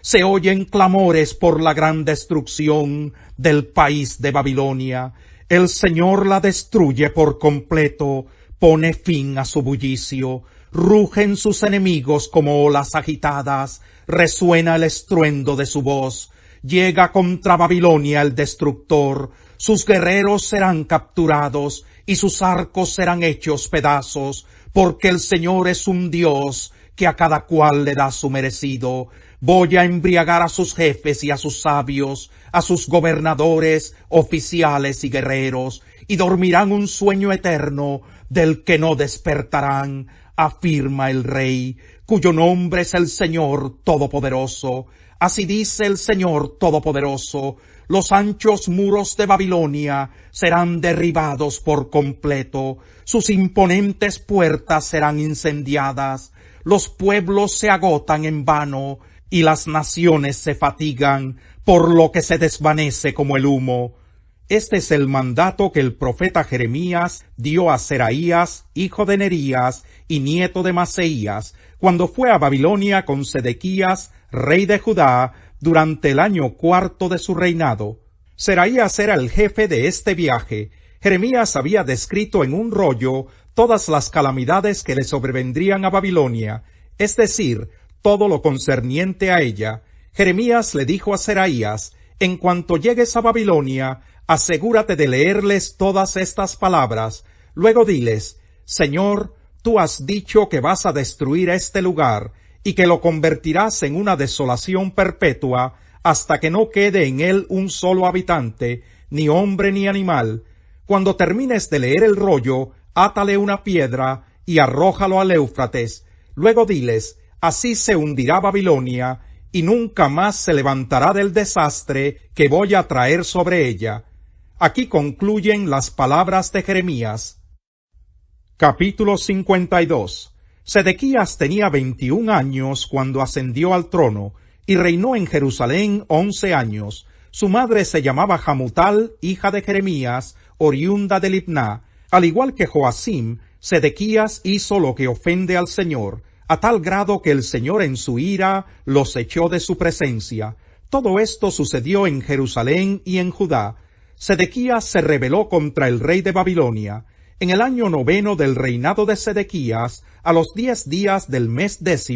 Se oyen clamores por la gran destrucción del país de Babilonia. El Señor la destruye por completo, pone fin a su bullicio. Rugen sus enemigos como olas agitadas, resuena el estruendo de su voz. Llega contra Babilonia el destructor, sus guerreros serán capturados y sus arcos serán hechos pedazos, porque el Señor es un Dios que a cada cual le da su merecido. Voy a embriagar a sus jefes y a sus sabios, a sus gobernadores, oficiales y guerreros, y dormirán un sueño eterno del que no despertarán, afirma el Rey, cuyo nombre es el Señor Todopoderoso. Así dice el Señor Todopoderoso: los anchos muros de Babilonia serán derribados por completo, sus imponentes puertas serán incendiadas, los pueblos se agotan en vano, y las naciones se fatigan, por lo que se desvanece como el humo. Este es el mandato que el profeta Jeremías dio a Seraías, hijo de Nerías y nieto de Maseías, cuando fue a Babilonia con Sedequías, rey de Judá, durante el año 4 de su reinado. Seraías era el jefe de este viaje. Jeremías había descrito en un rollo todas las calamidades que le sobrevendrían a Babilonia, es decir, todo lo concerniente a ella. Jeremías le dijo a Seraías: en cuanto llegues a Babilonia, asegúrate de leerles todas estas palabras. Luego diles: Señor, tú has dicho que vas a destruir este lugar, y que lo convertirás en una desolación perpetua, hasta que no quede en él un solo habitante, ni hombre ni animal. Cuando termines de leer el rollo, átale una piedra y arrójalo al Éufrates. Luego diles: así se hundirá Babilonia, y nunca más se levantará del desastre que voy a traer sobre ella. Aquí concluyen las palabras de Jeremías. Capítulo 52. Sedequías tenía 21 años cuando ascendió al trono, y reinó en Jerusalén 11 años. Su madre se llamaba Hamutal, hija de Jeremías, oriunda de Libná. Al igual que Joacim, Sedequías hizo lo que ofende al Señor, a tal grado que el Señor en su ira los echó de su presencia. Todo esto sucedió en Jerusalén y en Judá. Sedequías se rebeló contra el rey de Babilonia. En el año 9 del reinado de Sedequías, a los 10 días del mes 10,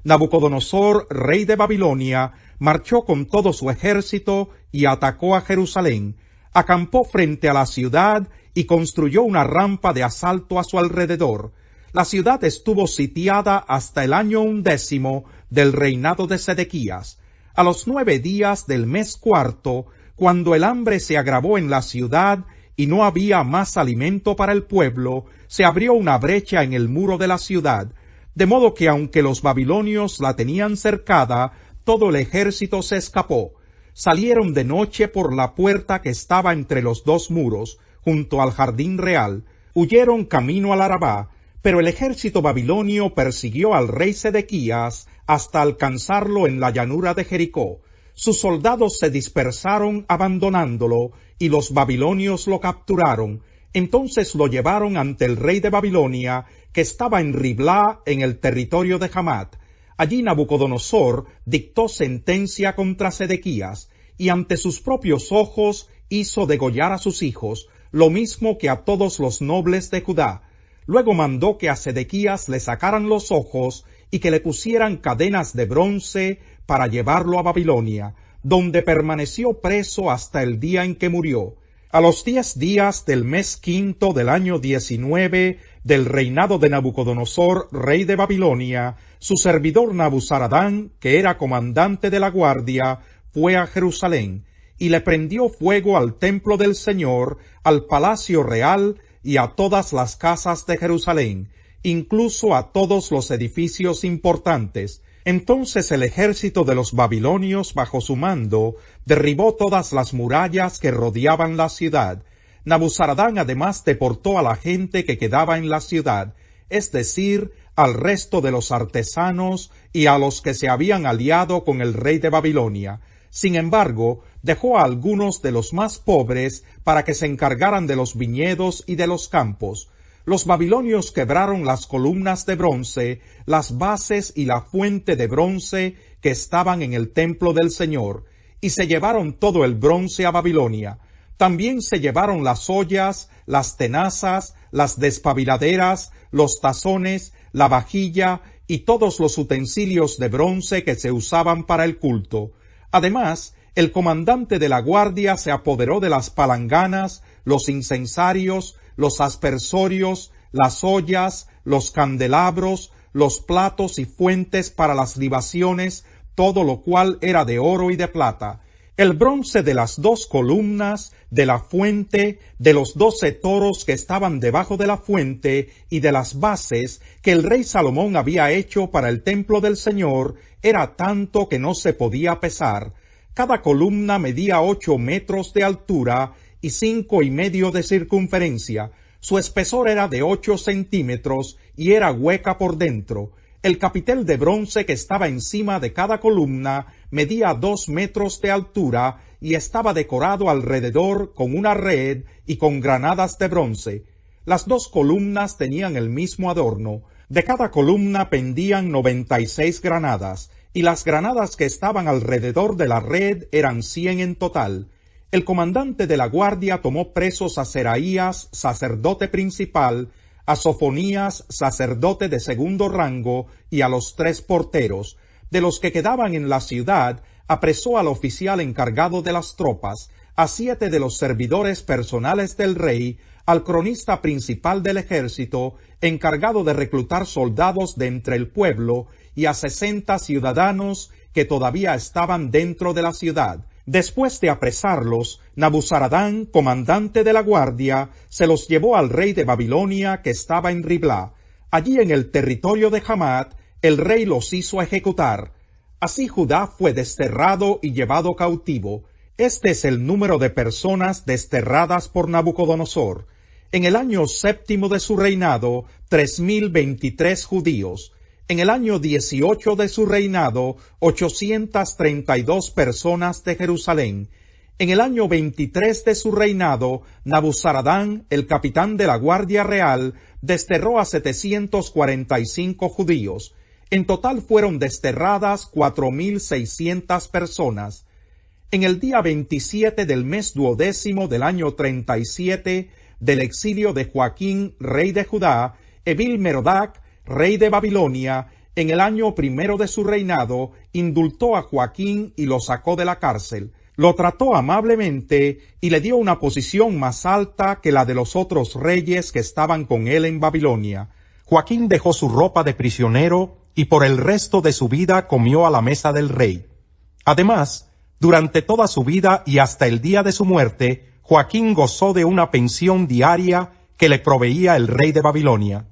Nabucodonosor, rey de Babilonia, marchó con todo su ejército y atacó a Jerusalén. Acampó frente a la ciudad y construyó una rampa de asalto a su alrededor. La ciudad estuvo sitiada hasta el año 11 del reinado de Sedequías. A los 9 días del mes 4, cuando el hambre se agravó en la ciudad y no había más alimento para el pueblo, se abrió una brecha en el muro de la ciudad, de modo que aunque los babilonios la tenían cercada, todo el ejército se escapó. Salieron de noche por la puerta que estaba entre los dos muros, junto al jardín real, huyeron camino al Arabá, pero el ejército babilonio persiguió al rey Sedequías hasta alcanzarlo en la llanura de Jericó. Sus soldados se dispersaron abandonándolo, y los babilonios lo capturaron. Entonces lo llevaron ante el rey de Babilonia, que estaba en Riblá, en el territorio de Hamat. Allí Nabucodonosor dictó sentencia contra Sedequías, y ante sus propios ojos hizo degollar a sus hijos, lo mismo que a todos los nobles de Judá. Luego mandó que a Sedequías le sacaran los ojos y que le pusieran cadenas de bronce para llevarlo a Babilonia, donde permaneció preso hasta el día en que murió. A los 10 días del mes 5 del año 19 del reinado de Nabucodonosor, rey de Babilonia, su servidor Nabuzaradán, que era comandante de la guardia, fue a Jerusalén, y le prendió fuego al templo del Señor, al palacio real y a todas las casas de Jerusalén, incluso a todos los edificios importantes. Entonces el ejército de los babilonios bajo su mando derribó todas las murallas que rodeaban la ciudad. Nabuzaradán además deportó a la gente que quedaba en la ciudad, es decir, al resto de los artesanos y a los que se habían aliado con el rey de Babilonia. Sin embargo, dejó a algunos de los más pobres para que se encargaran de los viñedos y de los campos. Los babilonios quebraron las columnas de bronce, las bases y la fuente de bronce que estaban en el templo del Señor, y se llevaron todo el bronce a Babilonia. También se llevaron las ollas, las tenazas, las despabiladeras, los tazones, la vajilla y todos los utensilios de bronce que se usaban para el culto. Además, el comandante de la guardia se apoderó de las palanganas, los incensarios, los aspersorios, las ollas, los candelabros, los platos y fuentes para las libaciones, todo lo cual era de oro y de plata. El bronce de las 2 columnas, de la fuente, de los 12 toros que estaban debajo de la fuente y de las bases que el rey Salomón había hecho para el templo del Señor, era tanto que no se podía pesar. Cada columna medía 8 metros de altura y 5,5 de circunferencia. Su espesor era de 8 centímetros y era hueca por dentro. El capitel de bronce que estaba encima de cada columna medía 2 metros de altura y estaba decorado alrededor con una red y con granadas de bronce. Las 2 columnas tenían el mismo adorno. De cada columna pendían 96 granadas, y las granadas que estaban alrededor de la red eran 100 en total. El comandante de la guardia tomó presos a Seraías, sacerdote principal, a Sofonías, sacerdote de segundo rango, y a los 3 porteros. De los que quedaban en la ciudad, apresó al oficial encargado de las tropas, a 7 de los servidores personales del rey, al cronista principal del ejército, encargado de reclutar soldados de entre el pueblo, y a 60 ciudadanos que todavía estaban dentro de la ciudad. Después de apresarlos, Nabuzaradán, comandante de la guardia, se los llevó al rey de Babilonia que estaba en Riblá. Allí en el territorio de Hamat, el rey los hizo ejecutar. Así Judá fue desterrado y llevado cautivo. Este es el número de personas desterradas por Nabucodonosor. En el año 7º de su reinado, 3,023 judíos. En el año 18 de su reinado, 832 personas de Jerusalén. En el año 23 de su reinado, Nabuzaradán, el capitán de la Guardia Real, desterró a 745 judíos. En total fueron desterradas 4,600 personas. En el día 27 del mes 12º del año 37 del exilio de Joaquín, rey de Judá, Evil-Merodach, rey de Babilonia, en el año 1 de su reinado, indultó a Joaquín y lo sacó de la cárcel. Lo trató amablemente y le dio una posición más alta que la de los otros reyes que estaban con él en Babilonia. Joaquín dejó su ropa de prisionero y por el resto de su vida comió a la mesa del rey. Además, durante toda su vida y hasta el día de su muerte, Joaquín gozó de una pensión diaria que le proveía el rey de Babilonia.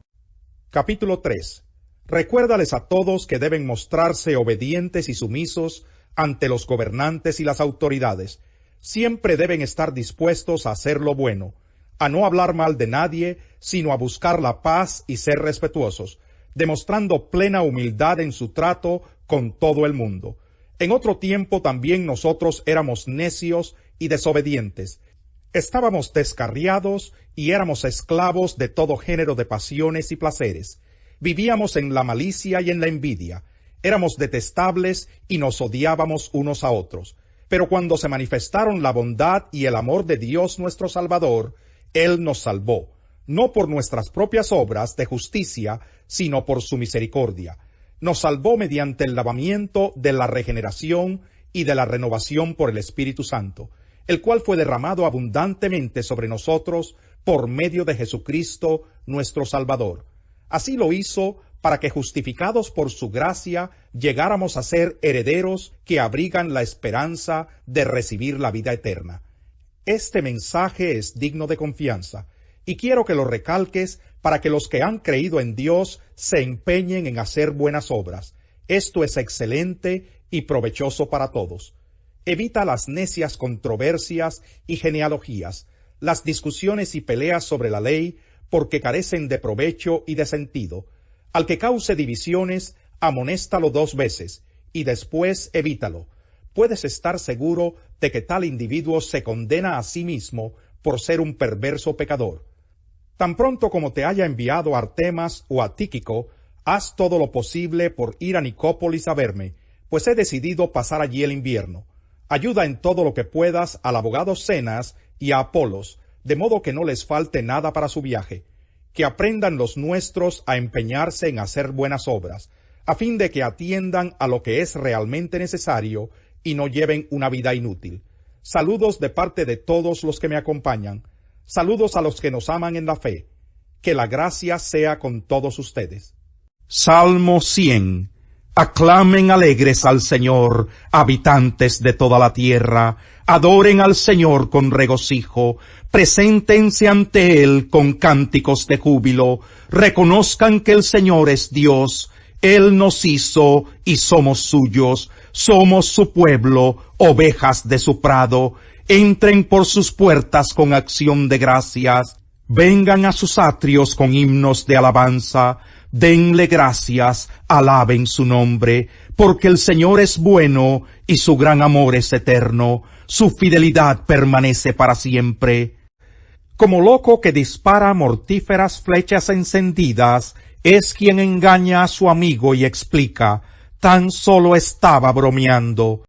Capítulo 3. Recuérdales a todos que deben mostrarse obedientes y sumisos ante los gobernantes y las autoridades. Siempre deben estar dispuestos a hacer lo bueno, a no hablar mal de nadie, sino a buscar la paz y ser respetuosos, demostrando plena humildad en su trato con todo el mundo. En otro tiempo también nosotros éramos necios y desobedientes. Estábamos descarriados y éramos esclavos de todo género de pasiones y placeres. Vivíamos en la malicia y en la envidia. Éramos detestables y nos odiábamos unos a otros. Pero cuando se manifestaron la bondad y el amor de Dios nuestro Salvador, Él nos salvó, no por nuestras propias obras de justicia, sino por su misericordia. Nos salvó mediante el lavamiento de la regeneración y de la renovación por el Espíritu Santo, el cual fue derramado abundantemente sobre nosotros por medio de Jesucristo nuestro Salvador. Así lo hizo para que, justificados por su gracia, llegáramos a ser herederos que abrigan la esperanza de recibir la vida eterna. Este mensaje es digno de confianza, y quiero que lo recalques para que los que han creído en Dios se empeñen en hacer buenas obras. Esto es excelente y provechoso para todos. Evita las necias controversias y genealogías, las discusiones y peleas sobre la ley, porque carecen de provecho y de sentido. Al que cause divisiones, amonéstalo 2 veces, y después evítalo. Puedes estar seguro de que tal individuo se condena a sí mismo por ser un perverso pecador. Tan pronto como te haya enviado a Artemas o a Tíquico, haz todo lo posible por ir a Nicópolis a verme, pues he decidido pasar allí el invierno. Ayuda en todo lo que puedas al abogado Zenas y a Apolos, de modo que no les falte nada para su viaje. Que aprendan los nuestros a empeñarse en hacer buenas obras, a fin de que atiendan a lo que es realmente necesario y no lleven una vida inútil. Saludos de parte de todos los que me acompañan. Saludos a los que nos aman en la fe. Que la gracia sea con todos ustedes. Salmo 100. Aclamen alegres al Señor, habitantes de toda la tierra. Adoren al Señor con regocijo. Preséntense ante Él con cánticos de júbilo. Reconozcan que el Señor es Dios. Él nos hizo y somos suyos. Somos su pueblo, ovejas de su prado. Entren por sus puertas con acción de gracias. Vengan a sus atrios con himnos de alabanza. Denle gracias, alaben su nombre, porque el Señor es bueno y su gran amor es eterno. Su fidelidad permanece para siempre. Como loco que dispara mortíferas flechas encendidas, es quien engaña a su amigo y explica, tan solo estaba bromeando.